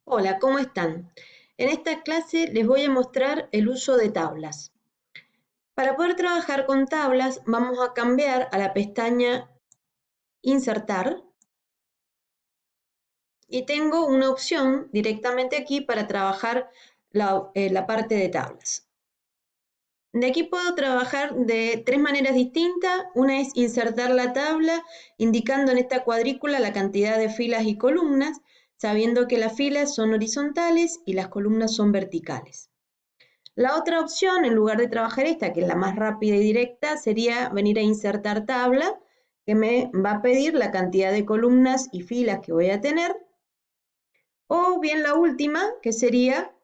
Hola, ¿cómo están? En esta clase les voy a mostrar el uso de tablas. Para poder trabajar con tablas vamos a cambiar a la pestaña Insertar y tengo una opción directamente aquí para trabajar la parte de tablas. De aquí puedo trabajar de tres maneras distintas. Una es insertar la tabla indicando en esta cuadrícula la cantidad de filas y columnas, sabiendo que las filas son horizontales y las columnas son verticales. La otra opción, en lugar de trabajar esta, que es la más rápida y directa, sería venir a insertar tabla, que me va a pedir la cantidad de columnas y filas que voy a tener, o bien la última, que sería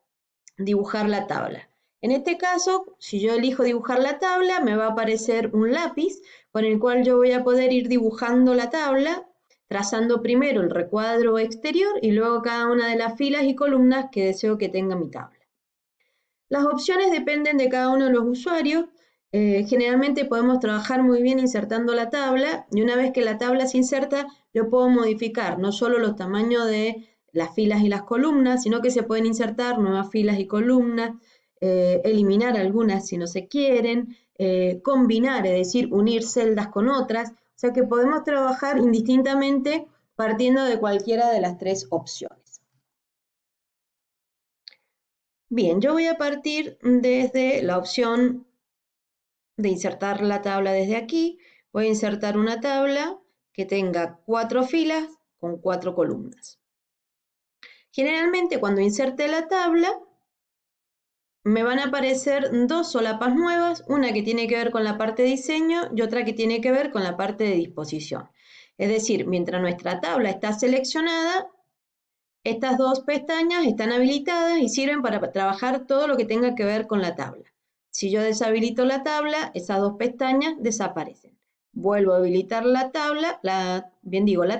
dibujar la tabla. En este caso, si yo elijo dibujar la tabla, me va a aparecer un lápiz con el cual yo voy a poder ir dibujando la tabla, trazando primero el recuadro exterior y luego cada una de las filas y columnas que deseo que tenga mi tabla. Las opciones dependen de cada uno de los usuarios. Generalmente podemos trabajar muy bien insertando la tabla y una vez que la tabla se inserta, yo puedo modificar no solo los tamaños de las filas y las columnas, sino que se pueden insertar nuevas filas y columnas, eliminar algunas si no se quieren, combinar, es decir, unir celdas con otras. O sea que podemos trabajar indistintamente partiendo de cualquiera de las tres opciones. Bien, yo voy a partir desde la opción de insertar la tabla desde aquí. Voy a insertar una tabla que tenga 4 filas con 4 columnas. Generalmente cuando inserte la tabla me van a aparecer dos solapas nuevas, una que tiene que ver con la parte de diseño y otra que tiene que ver con la parte de disposición. Es decir, mientras nuestra tabla está seleccionada, estas dos pestañas están habilitadas y sirven para trabajar todo lo que tenga que ver con la tabla. Si yo deshabilito la tabla, esas dos pestañas desaparecen. Vuelvo a habilitar la tabla, la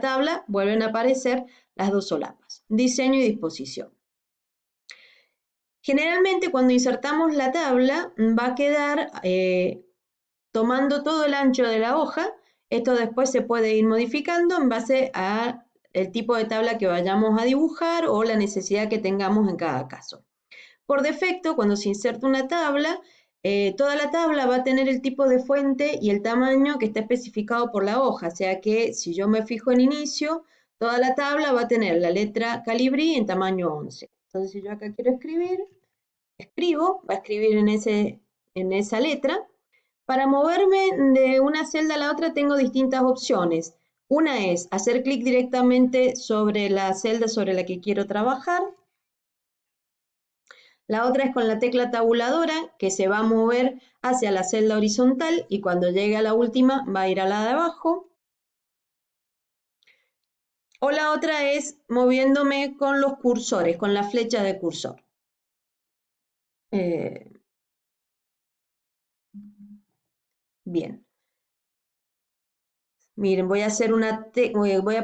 tabla, vuelven a aparecer las dos solapas, diseño y disposición. Generalmente cuando insertamos la tabla va a quedar tomando todo el ancho de la hoja. Esto después se puede ir modificando en base a el tipo de tabla que vayamos a dibujar o la necesidad que tengamos en cada caso. Por defecto, cuando se inserta una tabla, toda la tabla va a tener el tipo de fuente y el tamaño que está especificado por la hoja, o sea que si yo me fijo en inicio, toda la tabla va a tener la letra Calibri en tamaño 11. Entonces, si yo acá quiero escribir, escribo, va a escribir en esa letra. Para moverme de una celda a la otra tengo distintas opciones. Una es hacer clic directamente sobre la celda sobre la que quiero trabajar. La otra es con la tecla tabuladora, que se va a mover hacia la celda horizontal y cuando llegue a la última va a ir a la de abajo. O la otra es moviéndome con los cursores, con la flecha de cursor. Eh, bien. Miren, voy a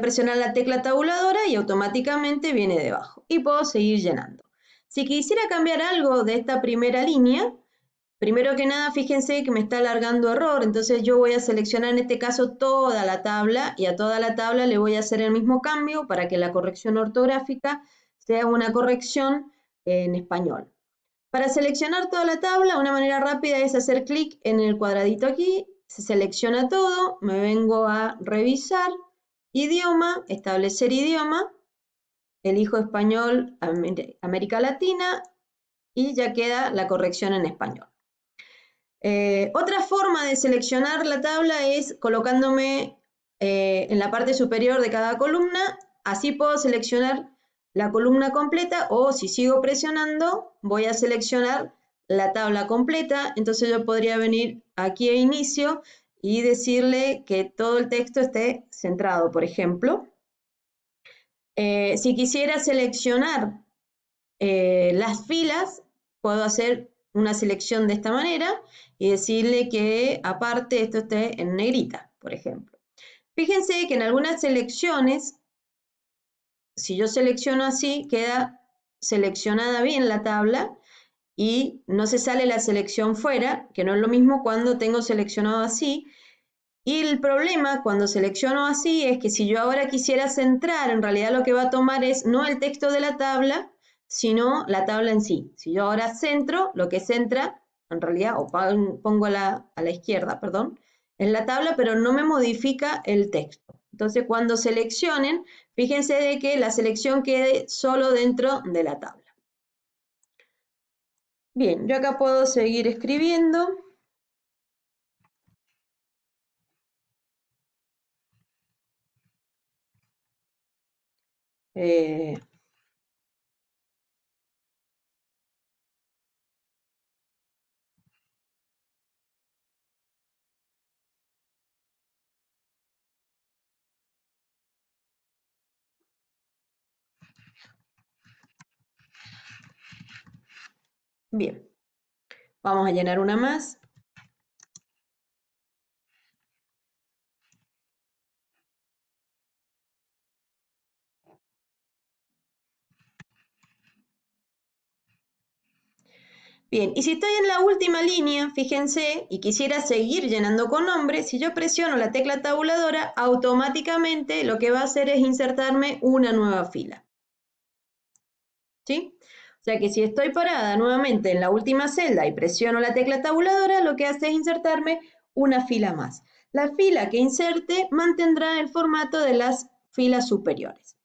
presionar la tecla tabuladora y automáticamente viene debajo. Y puedo seguir llenando. Si quisiera cambiar algo de esta primera línea, primero que nada, fíjense que me está alargando error, entonces yo voy a seleccionar en este caso toda la tabla y a toda la tabla le voy a hacer el mismo cambio para que la corrección ortográfica sea una corrección en español. Para seleccionar toda la tabla, una manera rápida es hacer clic en el cuadradito aquí, se selecciona todo, me vengo a revisar, idioma, establecer idioma, elijo español, América Latina y ya queda la corrección en español. Otra forma de seleccionar la tabla es colocándome en la parte superior de cada columna, así puedo seleccionar la columna completa o si sigo presionando voy a seleccionar la tabla completa, entonces yo podría venir aquí a inicio y decirle que todo el texto esté centrado, por ejemplo. Si quisiera seleccionar las filas, puedo hacer una selección de esta manera y decirle que aparte esto esté en negrita, por ejemplo. Fíjense que en algunas selecciones, si yo selecciono así, queda seleccionada bien la tabla y no se sale la selección fuera, que no es lo mismo cuando tengo seleccionado así. Y el problema cuando selecciono así es que si yo ahora quisiera centrar, en realidad lo que va a tomar es no el texto de la tabla, sino la tabla en sí. Si yo ahora centro, lo que centra, en realidad, o pongo a la izquierda, perdón, en la tabla, pero no me modifica el texto. Entonces, cuando seleccionen, fíjense de que la selección quede solo dentro de la tabla. Bien, yo acá puedo seguir escribiendo. Bien, vamos a llenar una más. Bien, y si estoy en la última línea, fíjense, y quisiera seguir llenando con nombres, si yo presiono la tecla tabuladora, automáticamente lo que va a hacer es insertarme una nueva fila. ¿Sí? O sea que si estoy parada nuevamente en la última celda y presiono la tecla tabuladora, lo que hace es insertarme una fila más. La fila que inserte mantendrá el formato de las filas superiores.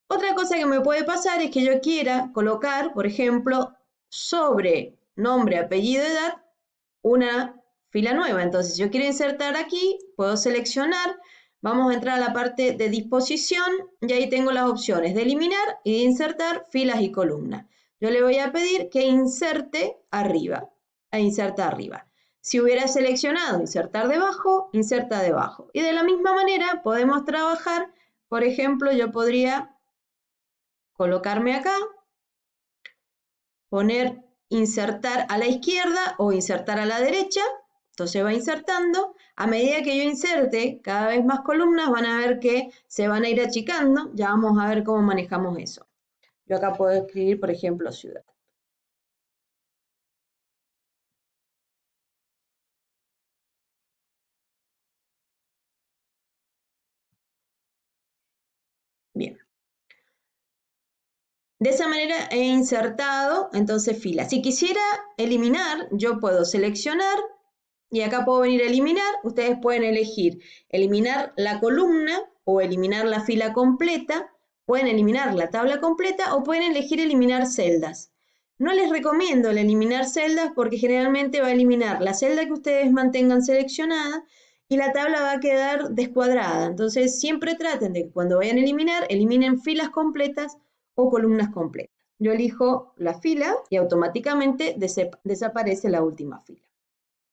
Otra cosa que me puede pasar es que yo quiera colocar, por ejemplo, sobre nombre, apellido, edad, una fila nueva. Entonces, si yo quiero insertar aquí, puedo seleccionar, vamos a entrar a la parte de disposición y ahí tengo las opciones de eliminar y de insertar filas y columnas. Yo le voy a pedir que inserte arriba, inserta arriba. Si hubiera seleccionado insertar debajo, inserta debajo. Y de la misma manera podemos trabajar, por ejemplo, yo podría colocarme acá, poner insertar a la izquierda o insertar a la derecha, entonces va insertando. A medida que yo inserte cada vez más columnas, van a ver que se van a ir achicando. Ya vamos a ver cómo manejamos eso. Yo acá puedo escribir, por ejemplo, ciudad. Bien. De esa manera he insertado entonces filas. Si quisiera eliminar, yo puedo seleccionar y acá puedo venir a eliminar. Ustedes pueden elegir eliminar la columna o eliminar la fila completa. Pueden eliminar la tabla completa o pueden elegir eliminar celdas. No les recomiendo el eliminar celdas porque generalmente va a eliminar la celda que ustedes mantengan seleccionada y la tabla va a quedar descuadrada. Entonces siempre traten de que cuando vayan a eliminar, eliminen filas completas o columnas completas. Yo elijo la fila y automáticamente desaparece la última fila.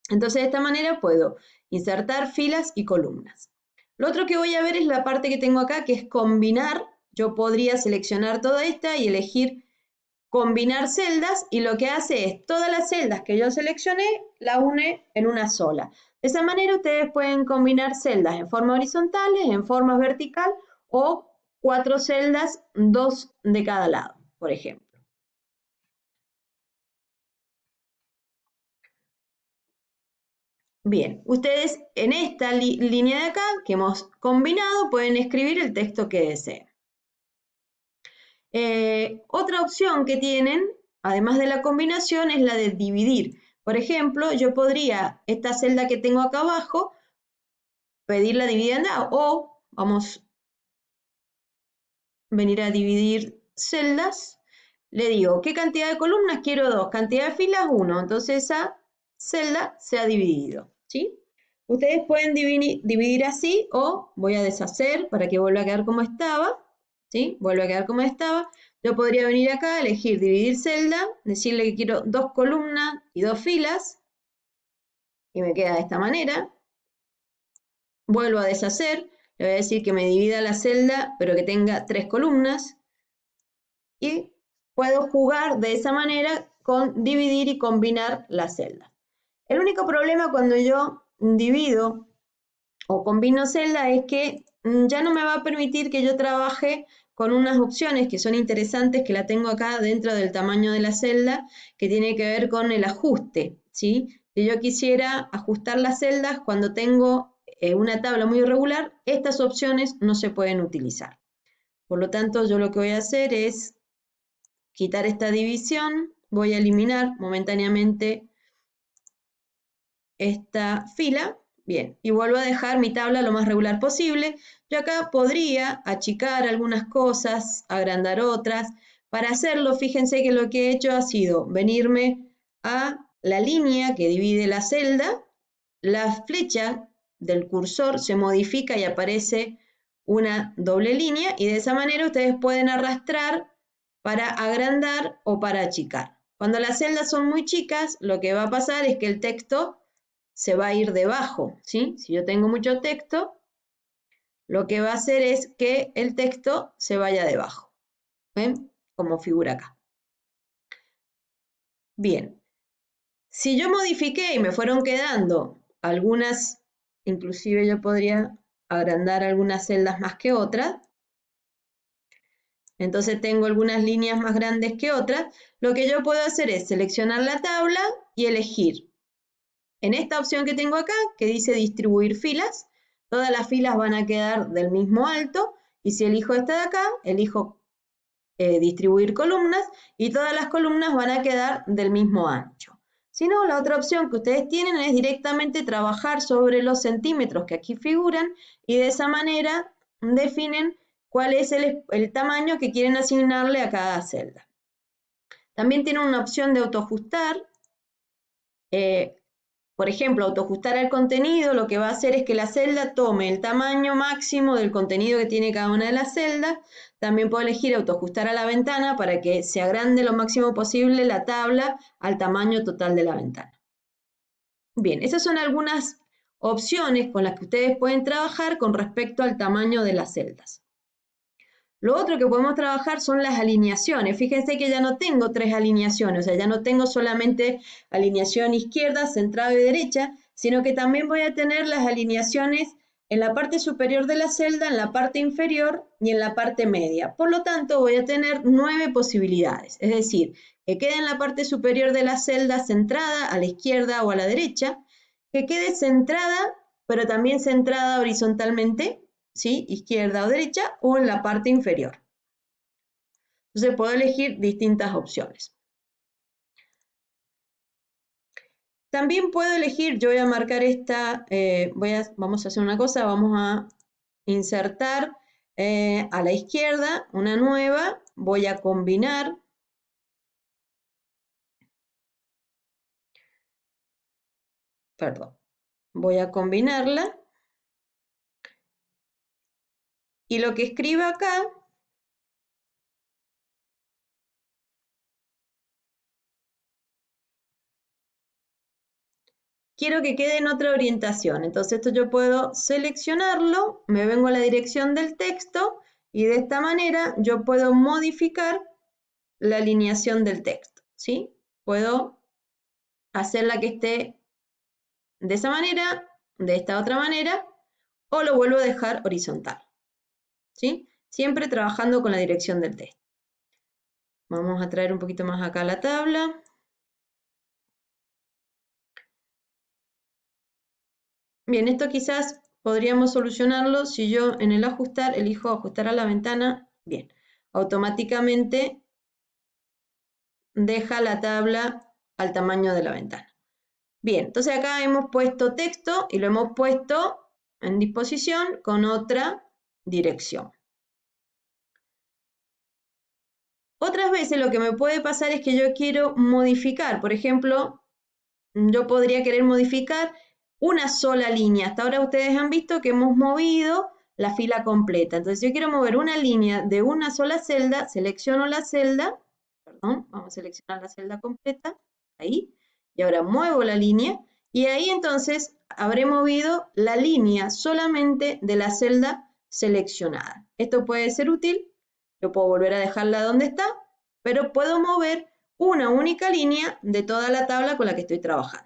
Entonces de esta manera puedo insertar filas y columnas. Lo otro que voy a ver es la parte que tengo acá, que es combinar. Yo podría seleccionar toda esta y elegir combinar celdas y lo que hace es todas las celdas que yo seleccioné la une en una sola. De esa manera ustedes pueden combinar celdas en forma horizontal, en forma vertical o 4 celdas, 2 de cada lado, por ejemplo. Bien, ustedes en esta línea de acá que hemos combinado pueden escribir el texto que deseen. Otra opción que tienen, además de la combinación, es la de dividir. Por ejemplo, yo podría, esta celda que tengo acá abajo, pedirla dividida o vamos a venir a dividir celdas. Le digo, ¿qué cantidad de columnas? Quiero 2, cantidad de filas 1. Entonces esa celda se ha dividido, ¿sí? Ustedes pueden dividir así o voy a deshacer para que vuelva a quedar como estaba, ¿sí? Vuelve a quedar como estaba. Yo podría venir acá, elegir dividir celda, decirle que quiero 2 columnas y 2 filas y me queda de esta manera. Vuelvo a deshacer, le voy a decir que me divida la celda pero que tenga 3 columnas y puedo jugar de esa manera con dividir y combinar las celdas. El único problema cuando yo divido o combino celdas es que ya no me va a permitir que yo trabaje con unas opciones que son interesantes, que la tengo acá dentro del tamaño de la celda, que tiene que ver con el ajuste, ¿sí? Si yo quisiera ajustar las celdas cuando tengo una tabla muy irregular, estas opciones no se pueden utilizar. Por lo tanto, yo lo que voy a hacer es quitar esta división, voy a eliminar momentáneamente esta fila, bien, y vuelvo a dejar mi tabla lo más regular posible. Yo acá podría achicar algunas cosas, agrandar otras. Para hacerlo, fíjense que lo que he hecho ha sido venirme a la línea que divide la celda, la flecha del cursor se modifica y aparece una doble línea y de esa manera ustedes pueden arrastrar para agrandar o para achicar. Cuando las celdas son muy chicas, lo que va a pasar es que el texto se va a ir debajo, ¿sí? Si yo tengo mucho texto, lo que va a hacer es que el texto se vaya debajo, ¿ven? Como figura acá. Bien, si yo modifiqué y me fueron quedando algunas, inclusive yo podría agrandar algunas celdas más que otras, entonces tengo algunas líneas más grandes que otras, lo que yo puedo hacer es seleccionar la tabla y elegir. En esta opción que tengo acá, que dice distribuir filas, todas las filas van a quedar del mismo alto, y si elijo esta de acá, elijo distribuir columnas, y todas las columnas van a quedar del mismo ancho. Si no, la otra opción que ustedes tienen es directamente trabajar sobre los centímetros que aquí figuran, y de esa manera definen cuál es el tamaño que quieren asignarle a cada celda. También tienen una opción de autoajustar. Por ejemplo, autoajustar el contenido lo que va a hacer es que la celda tome el tamaño máximo del contenido que tiene cada una de las celdas. También puedo elegir autoajustar a la ventana para que se agrande lo máximo posible la tabla al tamaño total de la ventana. Bien, esas son algunas opciones con las que ustedes pueden trabajar con respecto al tamaño de las celdas. Lo otro que podemos trabajar son las alineaciones. Fíjense que ya no tengo 3 alineaciones, o sea, ya no tengo solamente alineación izquierda, centrado y derecha, sino que también voy a tener las alineaciones en la parte superior de la celda, en la parte inferior y en la parte media. Por lo tanto, voy a tener 9 posibilidades, es decir, que quede en la parte superior de la celda centrada a la izquierda o a la derecha, que quede centrada, pero también centrada horizontalmente, ¿sí? Izquierda o derecha, o en la parte inferior. Entonces puedo elegir distintas opciones. También puedo elegir, yo voy a marcar esta, vamos a hacer una cosa, vamos a insertar a la izquierda una nueva, voy a combinar. Perdón, voy a combinarla. Y lo que escriba acá quiero que quede en otra orientación. Entonces esto yo puedo seleccionarlo, me vengo a la dirección del texto y de esta manera yo puedo modificar la alineación del texto, ¿sí? Puedo hacerla que esté de esa manera, de esta otra manera, o lo vuelvo a dejar horizontal, ¿sí? Siempre trabajando con la dirección del texto. Vamos a traer un poquito más acá la tabla. Bien, esto quizás podríamos solucionarlo si yo en el ajustar elijo ajustar a la ventana. Bien, automáticamente deja la tabla al tamaño de la ventana. Bien, entonces acá hemos puesto texto y lo hemos puesto en disposición con otra dirección. Otras veces lo que me puede pasar es que yo quiero modificar, por ejemplo, yo podría querer modificar una sola línea. Hasta ahora ustedes han visto que hemos movido la fila completa. Entonces yo quiero mover una línea de una sola celda, selecciono la celda, perdón, vamos a seleccionar la celda completa, ahí, y ahora muevo la línea, y ahí entonces habré movido la línea solamente de la celda seleccionada. Esto puede ser útil, yo puedo volver a dejarla donde está, pero puedo mover una única línea de toda la tabla con la que estoy trabajando.